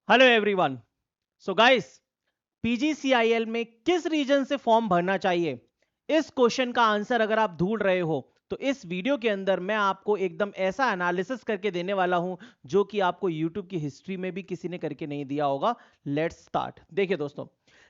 Hello everyone. So guys, PGCIL में किस reason से फॉर्म भरना चाहिए, इस क्वेश्चन का आंसर अगर आप ढूंढ रहे हो तो इस वीडियो के अंदर मैं आपको एकदम ऐसा एनालिसिस करके देने वाला हूं जो कि आपको यूट्यूब की हिस्ट्री में भी किसी ने करके नहीं दिया होगा। Let's start. देखिए दोस्तों,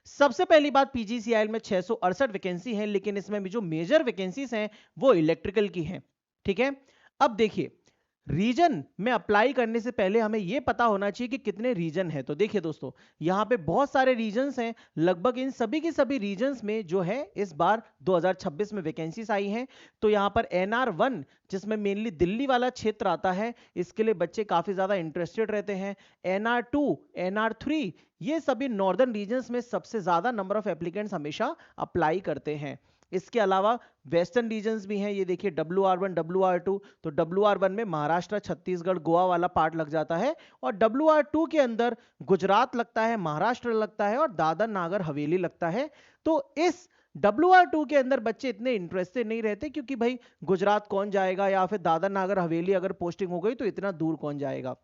सबसे पहली बात, पीजीसीआईएल में 668 वैकेंसी है, लेकिन इसमें भी जो मेजर वैकेंसीज हैं वो इलेक्ट्रिकल की हैं। ठीक है, अब देखिए, रीजन में अप्लाई करने से पहले हमें यह पता होना चाहिए कि कितने रीजन है। तो देखिए दोस्तों, यहां पे बहुत सारे रीजन्स हैं, लगभग इन सभी के सभी रीजन्स में जो है इस बार 2026 में वैकेंसीज आई हैं। तो यहां पर NR1, जिसमें मेनली दिल्ली वाला क्षेत्र आता है, इसके लिए बच्चे काफी ज्यादा इंटरेस्टेड रहते हैं। NR2, NR3, ये सभी नॉर्दर्न रीजन्स में सबसे ज्यादा नंबर ऑफ एप्लीकेंट्स हमेशा अप्लाई करते हैं। इसके अलावा वेस्टर्न रीजन्स भी हैं, ये देखिए WR1, WR2। तो WR1 में महाराष्ट्र, छत्तीसगढ़, गोवा वाला पार्ट लग जाता है, और WR2 के अंदर गुजरात लगता है, महाराष्ट्र लगता है और दादर नागर हवेली लगता है। तो इस WR2 के अंदर बच्चे इतने इंटरेस्टेड नहीं रहते, क्योंकि भाई गुजरात कौन जाएगा, या फिर दादर नागर हवेली अगर पोस्टिंग हो गई तो इतना दूर कौन जाएगा,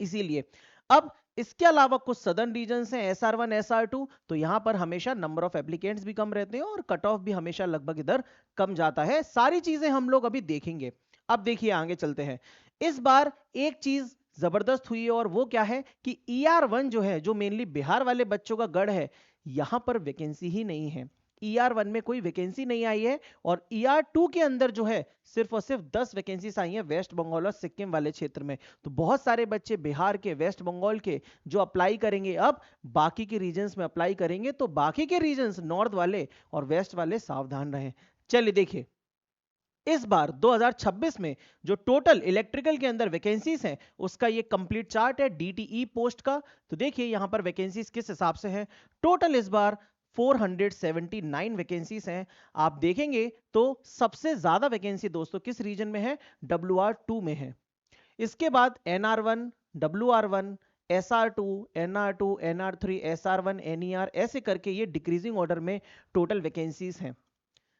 इसीलिए। अब इसके अलावा कुछ सदर्न रीजन्स हैं, SR1, SR2, तो यहां पर हमेशा नंबर ऑफ एप्लीकेंट्स भी कम रहते हैं और कट ऑफ भी हमेशा लगभग इधर कम जाता है। सारी चीजें हम लोग अभी देखेंगे। अब देखिए, आगे चलते हैं। इस बार एक चीज जबरदस्त हुई है, और वो क्या है कि ER1 जो है, जो मेनली बिहार वाले बच्चों का गढ़ है, यहां पर वैकेंसी ही नहीं है। ER1 में कोई वैकेंसी नहीं आई है, और ER2 के अंदर जो है सिर्फ और सिर्फ 10 वैकेंसीज आई हैं वेस्ट बंगाल और सिक्किम वाले क्षेत्र में। तो बहुत सारे बच्चे बिहार के, वेस्ट बंगाल के जो अप्लाई करेंगे, अब बाकी के रीजन्स में अप्लाई करेंगे, तो बाकी के रीजन्स नॉर्थ वाले और वेस्ट वाले सावधान रहें। चलिए देखिए, इस बार 2026 में जो टोटल इलेक्ट्रिकल के अंदर वैकेंसीज हैं, उसका ये कंप्लीट चार्ट है DTE पोस्ट का। तो देखिए यहां पर वैकेंसीज किस हिसाब से हैं। टोटल इस बार 479 वैकेंसीज हैं। आप देखेंगे तो सबसे ज्यादा वैकेंसी दोस्तों किस रीजन में है, WR2 में है। इसके बाद NR1, WR1, SR2, NR2, NR3, SR1, NER, ऐसे करके ये डिक्रीजिंग ऑर्डर में टोटल वैकेंसीज हैं।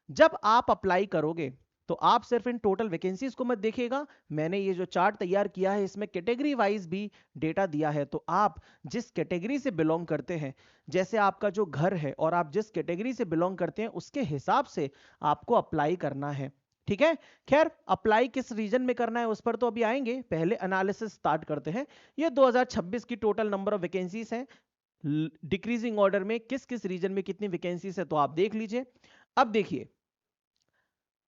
जब आप अप्लाई करोगे तो आप सिर्फ इन टोटल वैकेंसीज को मत देखिएगा, मैंने ये जो चार्ट तैयार किया है इसमें कैटेगरी वाइज भी डेटा दिया है। तो आप जिस कैटेगरी से बिलोंग करते हैं, जैसे आपका जो घर है और आप जिस कैटेगरी से बिलोंग करते हैं, उसके हिसाब से आपको अप्लाई करना है। ठीक है, खैर अप्लाई किस रीजन में करना है उस पर तो अभी आएंगे, पहले एनालिसिस स्टार्ट करते हैं। ये 2026 की टोटल नंबर ऑफ वैकेंसीज हैं, डिक्रीजिंग ऑर्डर में किस किस रीजन में कितनी वैकेंसीज है तो आप देख लीजिए। अब देखिए,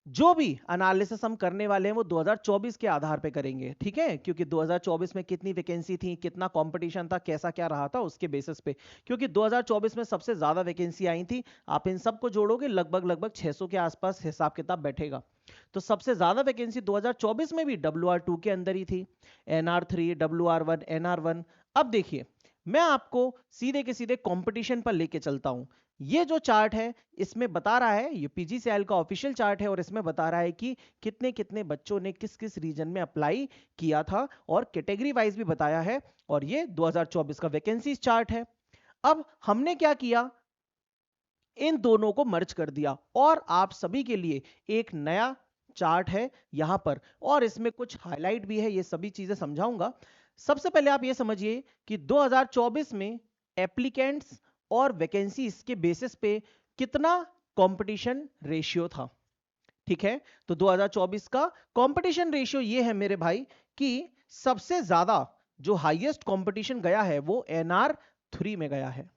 जो भी एनालिसिस हम करने वाले हैं वो 2024 के आधार पे करेंगे, ठीक है, क्योंकि 2024 में कितनी वैकेंसी थी, कितना कंपटीशन था, कैसा क्या रहा था, उसके बेसिस पे, क्योंकि 2024 में सबसे ज्यादा वैकेंसी आई थी। आप इन सबको जोड़ोगे लगभग लगभग 600 के आसपास हिसाब किताब बैठेगा। तो सबसे ज्यादा वैकेंसी 2024 में भी WR2 के अंदर ही थी, NR3, WR1, NR1। अब देखिए, मैं आपको सीधे के सीधे कंपटीशन पर लेके चलता हूं। ये जो चार्ट है इसमें बता रहा है, ये पीजीसीएल का ऑफिशियल चार्ट है, और इसमें बता रहा है कि कितने कितने बच्चों ने किस किस रीजन में अप्लाई किया था, और कैटेगरी वाइज भी बताया है। और ये 2024 का वैकेंसी चार्ट है। अब हमने क्या किया, इन दोनों को मर्ज कर दिया, और आप सभी के लिए एक नया चार्ट है यहां पर, और इसमें कुछ हाईलाइट भी है, ये सभी चीजें समझाऊंगा। सबसे पहले आप ये समझिए कि 2024 में एप्लीकेंट्स और वैकेंसी के बेसिस पे कितना कंपटीशन रेशियो था। ठीक है, तो 2024 का कंपटीशन रेशियो ये है मेरे भाई, कि सबसे ज्यादा जो हाईएस्ट कंपटीशन गया है वो NR3 में गया है।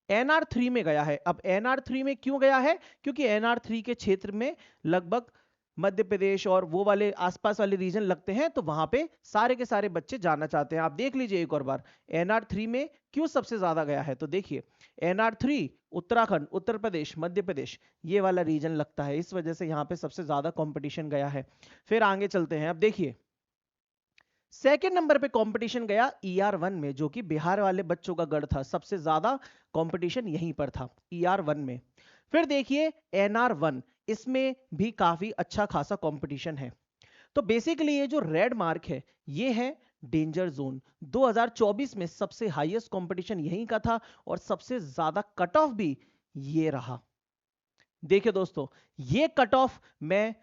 NR3 में गया है। अब NR3 में क्यों गया है, क्योंकि NR3 के क्षेत्र में लगभग मध्य प्रदेश और वो वाले आसपास वाले रीजन लगते हैं, तो वहां पे सारे के सारे बच्चे जाना चाहते हैं। आप देख लीजिए एक और बार, NR3 में क्यों सबसे ज्यादा गया है। तो देखिए, NR3 उत्तराखंड, उत्तर प्रदेश, मध्य प्रदेश, ये वाला रीजन लगता है, इस वजह से यहां पे सबसे ज्यादा कंपटीशन गया है। फिर आगे चलते हैं। अब देखिए, सेकेंड नंबर पे कंपटीशन गया ER1 में, जो कि बिहार वाले बच्चों का गढ़ था, सबसे ज्यादा कंपटीशन यहीं पर था, ER1 में। फिर देखिए NR1, इसमें भी काफी अच्छा खासा कंपटीशन है। तो बेसिकली ये जो रेड मार्क है ये है डेंजर जोन। 2024 में सबसे हाईएस्ट कंपटीशन यहीं का था, और सबसे ज्यादा कट ऑफ भी ये रहा। देखिए दोस्तों, ये कट ऑफ मैं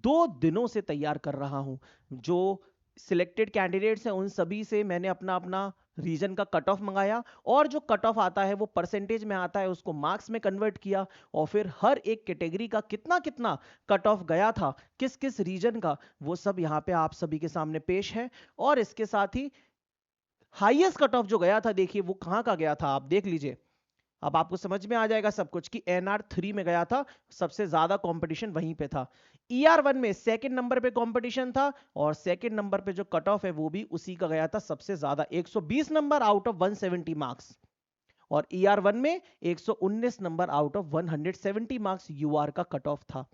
2 दिनों से तैयार कर रहा हूं। जो सिलेक्टेड कैंडिडेट्स हैं उन सभी से मैंने अपना अपना रीजन का कट ऑफ मंगाया, और जो कट ऑफ आता है वो परसेंटेज में आता है, उसको मार्क्स में कन्वर्ट किया, और फिर हर एक कैटेगरी का कितना कितना कट ऑफ गया था, किस किस रीजन का, वो सब यहाँ पे आप सभी के सामने पेश है। और इसके साथ ही हाईएस्ट कट ऑफ जो गया था, देखिए वो कहां का गया था, आप देख लीजिए, अब आपको समझ में आ जाएगा सब कुछ कि NR3 में गया था, सबसे ज्यादा कंपटीशन वहीं पे था। ER1 में सेकंड नंबर पे कंपटीशन था, और सेकंड नंबर पे जो कट ऑफ है वो भी उसी का गया था सबसे ज्यादा, 120 नंबर आउट ऑफ 170 मार्क्स। और ER1 में 119 number out of 170 marks UR का कट ऑफ था।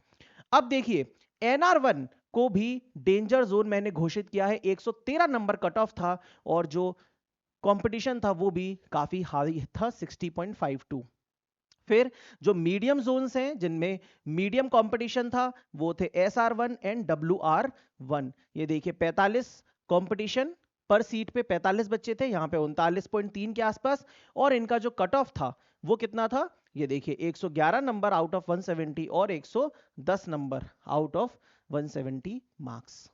अब देखिए NR1 को भी डेंजर जोन मैंने घोषित किया है, 113 नंबर कट ऑफ था, और जो कंपटीशन था वो भी काफी हाई था, 60.52। फिर जो मीडियम जोन्स हैं जिनमें मीडियम कंपटीशन था, वो थे SR1 एंड WR1। ये देखिए 45 कंपटीशन पर सीट पे 45 बच्चे थे, यहाँ पे 39.3 के आसपास, और इनका जो कट ऑफ था वो कितना था, ये देखिए 111 नंबर आउट ऑफ 170 और 110 number out of 170 marks.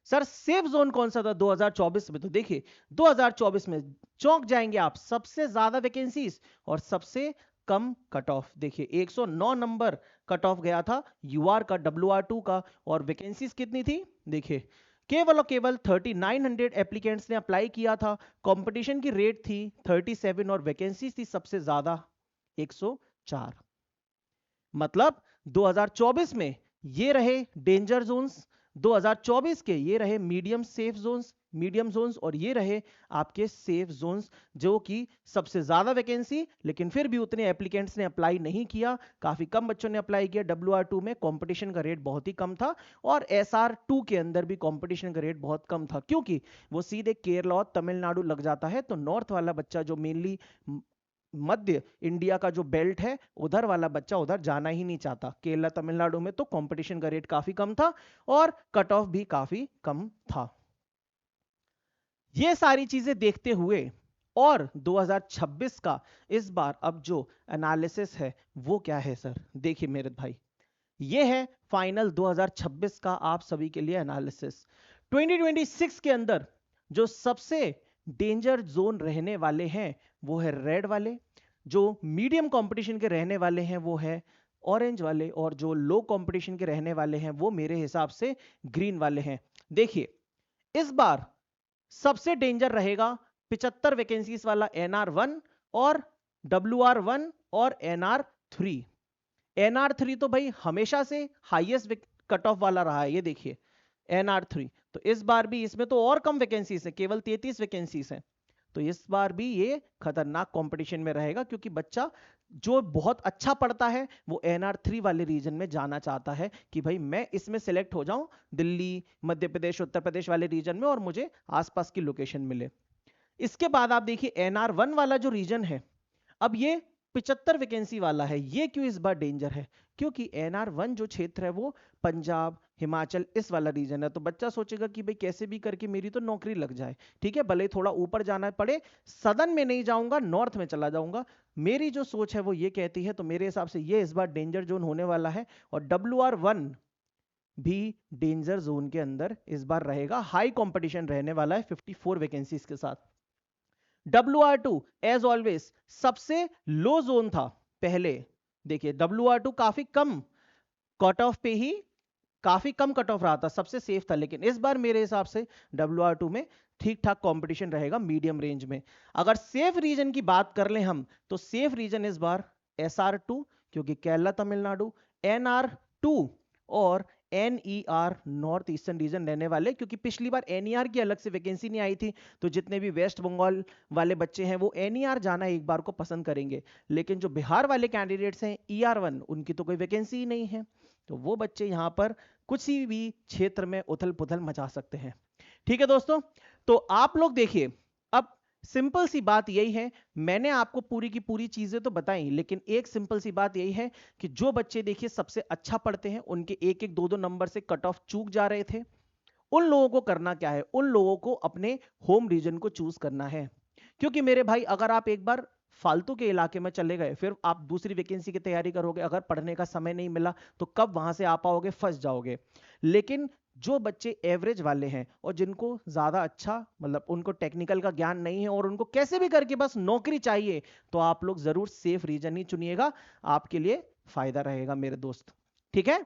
Sir safe zone कौन सा था 2024 में, तो देखिए 2024 में चौंक जाएंगे आप, सबसे ज्यादा वैकेंसीज और सबसे कम कट ऑफ। देखिए 109 नंबर कट ऑफ गया था यूआर का, WR2 का, और वैकेंसीज कितनी थी, देखिए केवल और केवल 3900 एप्लीकेंट्स ने अप्लाई किया था, कंपटीशन की रेट थी 37 और वैकेंसीज थी सबसे ज्यादा 104। मतलब 2024 में ये रहे डेंजर जोन्स, 2024 के ये रहे medium safe zones, medium zones, और ये रहे आपके सेफ जोन्स, जो कि सबसे ज्यादा वैकेंसी, लेकिन फिर भी उतने एप्लीकेंट्स ने अप्लाई नहीं किया, काफी कम बच्चों ने अप्लाई किया। WR2 में कंपटीशन का रेट बहुत ही कम था, और SR2 के अंदर भी कंपटीशन का रेट बहुत कम था, क्योंकि वो सीधे केरला और तमिलनाडु लग जाता है, तो नॉर्थ वाला बच्चा जो मेनली मध्य इंडिया का जो बेल्ट है उधर वाला बच्चा उधर जाना ही नहीं चाहता। केरला तमिलनाडु में तो कंपटीशन का रेट काफी कम था और कट ऑफ भी काफी कम था। ये सारी चीजें देखते हुए और 2026 का इस बार अब जो एनालिसिस है वो क्या है सर, देखिए मेरे भाई, ये है फाइनल 2026 का आप सभी के लिए एनालिसिस। 2026 के अंदर जो सबसे डेंजर जोन रहने वाले हैं वो है रेड वाले, जो मीडियम कंपटीशन के रहने वाले हैं वो है ऑरेंज वाले, और जो लो कंपटीशन के रहने वाले हैं वो मेरे हिसाब से ग्रीन वाले हैं। देखिए इस बार सबसे डेंजर रहेगा 75 वैकेंसीज वाला NR1 और WR1 और NR3। NR3 तो भाई हमेशा से हाईएस्ट कट ऑफ वाला रहा है, ये देखिए NR3, तो इस बार भी इसमें तो और कम वैकेंसीज है, केवल 33 वैकेंसीज है, तो इस बार भी ये खतरनाक कंपटीशन में रहेगा, क्योंकि बच्चा जो बहुत अच्छा पढ़ता है वो NR3 वाले रीजन में जाना चाहता है कि भाई मैं इसमें सिलेक्ट हो जाऊं, दिल्ली, मध्य प्रदेश, उत्तर प्रदेश वाले रीजन में, और मुझे आसपास की लोकेशन मिले। इसके बाद आप देखिए NR1 वाला जो रीजन है, अब ये 75 वैकेंसी वाला है, ये क्यों इस बार डेंजर है, क्योंकि NR1 जो क्षेत्र है वो पंजाब, हिमाचल, इस वाला रीजन है, तो बच्चा सोचेगा कि भाई कैसे भी करके मेरी तो नौकरी लग जाए, ठीक है, भले थोड़ा ऊपर जाना पड़े, सदन में नहीं जाऊंगा, नॉर्थ में चला जाऊंगा, मेरी जो सोच है वो ये कहती है, तो मेरे हिसाब से ये इस बार डेंजर जोन होने वाला है। और WR1 भी डेंजर जोन के अंदर इस बार रहेगा, हाई कंपटीशन रहने वाला है 54 वैकेंसीज के साथ। WR2 एज ऑलवेज सबसे लो जोन था पहले, देखिए WR2 काफी कम कट ऑफ पे ही, काफी कम कट ऑफ रहा था, सबसे सेफ था, लेकिन इस बार मेरे हिसाब से WR2 में ठीक ठाक कंपटीशन रहेगा मीडियम रेंज में। अगर सेफ रीजन की बात कर लें हम, तो सेफ रीजन इस बार SR2, क्योंकि केरला तमिलनाडु, NR2 और NER नॉर्थ ईस्टर्न रीजन रहने वाले, क्योंकि पिछली बार NER की अलग से वैकेंसी नहीं आई थी, तो जितने भी वेस्ट बंगाल वाले बच्चे हैं वो NER जाना एक बार को पसंद करेंगे, लेकिन जो बिहार वाले कैंडिडेट्स हैं ER1, उनकी तो कोई वैकेंसी ही नहीं है, तो वो बच्चे यहाँ पर कुछ भी क्षेत्र में उथल पुथल मचा सकते हैं। ठीक है दोस्तों, तो आप लोग देखिए, अब सिंपल सी बात यही है, मैंने आपको पूरी की पूरी चीजें तो बताई, लेकिन एक सिंपल सी बात यही है कि जो बच्चे देखिए सबसे अच्छा पढ़ते हैं, उनके एक एक दो दो नंबर से कट ऑफ चूक जा रहे थे, उन लोगों को करना क्या है, उन लोगों को अपने होम रीजन को चूज करना है। क्योंकि मेरे भाई अगर आप एक बार फालतू के इलाके में चले गए, फिर आप दूसरी वैकेंसी की तैयारी करोगे, अगर पढ़ने का समय नहीं मिला तो कब वहां से आ पाओगे, फंस जाओगे। लेकिन जो बच्चे एवरेज वाले हैं और जिनको ज़्यादा अच्छा मतलब उनको टेक्निकल का ज्ञान नहीं है और उनको कैसे भी करके बस नौकरी चाहिए, तो आप लोग ज़रूर सेफ रीजन ही चुनिएगा, आपके लिए फ़ायदा रहेगा मेरे दोस्त। ठीक है,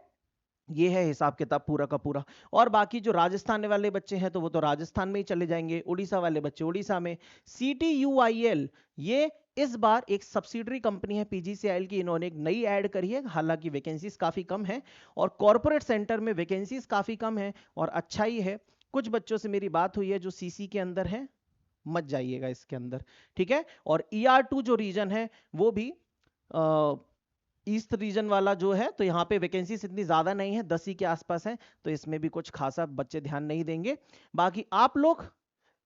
ये है हिसाब किताब पूरा का पूरा। और बाकी जो राजस्थान वाले बच्चे हैं तो वो तो राजस्थान में ही चले जाएंगे, उड़ीसा वाले बच्चे उड़ीसा में। CTUIL ये इस बार एक सब्सिडरी कंपनी है पीजीसीआईएल की, इन्होंने एक नई ऐड करी है, हालांकि वैकेंसीज काफी कम है और कॉर्पोरेट सेंटर में वैकेंसीज काफी कम है और अच्छा ही है। कुछ बच्चों से मेरी बात हुई है जो सीसी के अंदर है, मत जाइएगा इसके अंदर, ठीक है। और ER2 जो रीजन है वो भी ईस्ट रीजन वाला जो है, तो यहाँ पे वैकेंसीज इतनी ज्यादा नहीं है, 10 ही के आसपास है, तो इसमें भी कुछ खासा बच्चे ध्यान नहीं देंगे। बाकी आप लोग,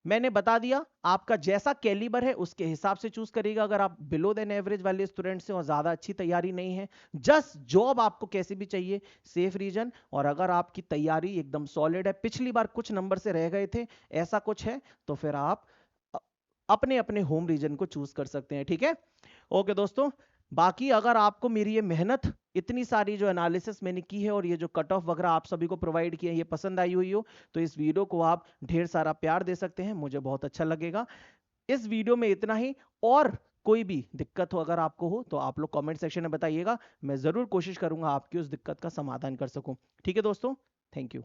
मैंने बता दिया, आपका जैसा कैलिबर है उसके हिसाब से चूज करिएगा। अगर आप बिलो देन एवरेज वाले स्टूडेंट से और ज्यादा अच्छी तैयारी नहीं है, जस्ट जॉब आपको कैसे भी चाहिए, सेफ रीजन, और अगर आपकी तैयारी एकदम सॉलिड है, पिछली बार कुछ नंबर से रह गए थे, ऐसा कुछ है, तो फिर आप अपने अपने होम रीजन को चूज कर सकते हैं। ठीक है, ओके दोस्तों। बाकी अगर आपको मेरी ये मेहनत, इतनी सारी जो एनालिसिस मैंने की है और ये जो कट ऑफ वगैरह आप सभी को प्रोवाइड किए, ये पसंद आई हुई हो, तो इस वीडियो को आप ढेर सारा प्यार दे सकते हैं, मुझे बहुत अच्छा लगेगा। इस वीडियो में इतना ही, और कोई भी दिक्कत हो अगर आपको हो तो आप लोग कमेंट सेक्शन में बताइएगा, मैं जरूर कोशिश करूंगा आपकी उस दिक्कत का समाधान कर सकूं। ठीक है दोस्तों, थैंक यू।